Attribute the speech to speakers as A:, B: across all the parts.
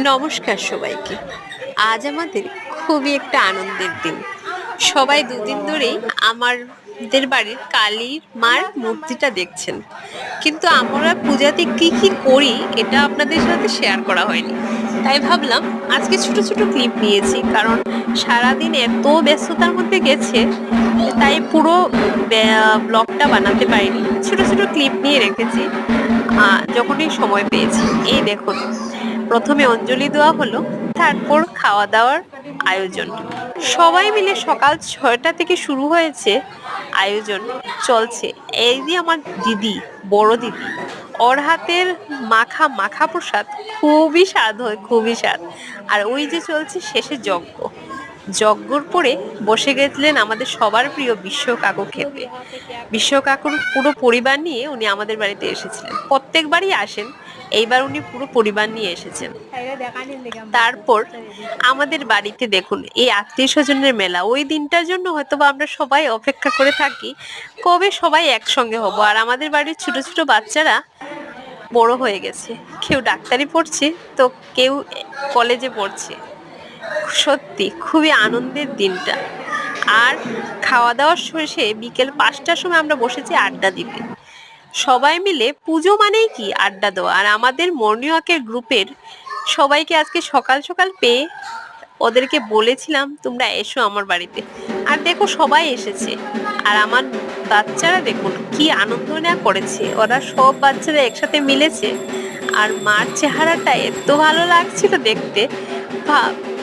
A: নমস্কার সবাইকে। আজ আমাদের খুবই একটা আনন্দের দিন। সবাই দুদিন ধরেই আমাদের বাড়ির কালী মার মূর্তিটা দেখছেন, কিন্তু আমরা পূজাতে কি কি করি এটা আপনাদের সাথে শেয়ার করা হয়নি। তাই ভাবলাম আজকে ছোট ছোট ক্লিপ নিয়েছি, কারণ সারাদিন এত ব্যস্ততার মধ্যে গেছে, তাই পুরো ব্লগটা বানাতে পারিনি। ছোট ছোট ক্লিপ নিয়ে রেখেছি যখনই সময় পেয়েছি। এই দেখুন, প্রথমে অঞ্জলি দেওয়া হলো, তারপর খাওয়া দাওয়ার আয়োজন। সবাই মিলে সকাল 6টা থেকে শুরু হয়েছে আয়োজন, চলছে। এই যে আমার দিদি, বড় দিদি, ওর হাতের মাখা মাখা প্রসাদ খুবই স্বাদ হয়, খুবই স্বাদ। আর ওই যে চলছে শেষে যজ্ঞ। যজ্ঞর পরে বসে গেছিলেন আমাদের সবার প্রিয় বিশ্ব কাকু খেতে। বিশ্ব কাকুর পুরো পরিবার নিয়ে উনি আমাদের বাড়িতে এসেছিলেন, প্রত্যেকবারই আসেন, এইবার উনি পুরো পরিবার নিয়ে এসেছেন। তারপর আমাদের বাড়িতে দেখুন এই আত্মীয় স্বজনের মেলা, ওই দিনটার জন্য হয়তো বা আমরা সবাই অপেক্ষা করে থাকি কবে সবাই একসঙ্গে হব। আর আমাদের বাড়ির ছোট ছোট বাচ্চারা বড় হয়ে গেছে, কেউ ডাক্তারি পড়ছে, তো কেউ কলেজে পড়ছে। সত্যি খুবই আনন্দের দিনটা। আর খাওয়া দাওয়ার শেষে বিকেল 5টার সময় আমরা বসেছি আড্ডা দিতে। সবাই মিলে পুজো মানেই কি আড্ডা দেওয়া। আর আমাদের মর্নিং ওয়াকের গ্রুপের সবাইকে আজকে সকাল সকাল পেয়ে ওদেরকে বলেছিলাম তোমরা এসো আমার বাড়িতে। আর দেখো সবাই এসেছে। আর আমার বাচ্চারা দেখুন কি আনন্দ না করেছে, ওরা সব বাচ্চারা একসাথে মিলেছে। আর মার চেহারাটা এত ভালো লাগছিল দেখতে,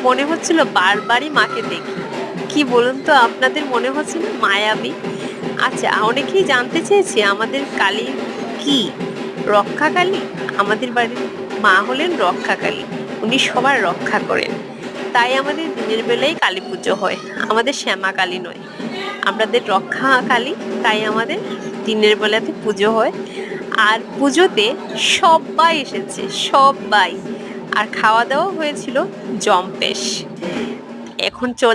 A: মনে হচ্ছিল বারবারই মাকে দেখি। কি বলুন তো, আপনাদের মনে হচ্ছে না মায়াবী? আচ্ছা, অনেকেই জানতে চেয়েছে আমাদের কালী কি রক্ষাকালী। আমাদের বাড়ির মা হলেন রক্ষাকালী, উনি সবার রক্ষা করেন। তাই আমাদের দিনের বেলায় কালী পুজো হয়, আমাদের শ্যামা কালী নয়, আমাদের রক্ষা কালী। তাই আমাদের দিনের বেলাতে পুজো হয়। আর পুজোতে সবাই এসেছে, সবাই। আর খাওয়া দাওয়া হয়েছিল জম্পেশ। এখন চল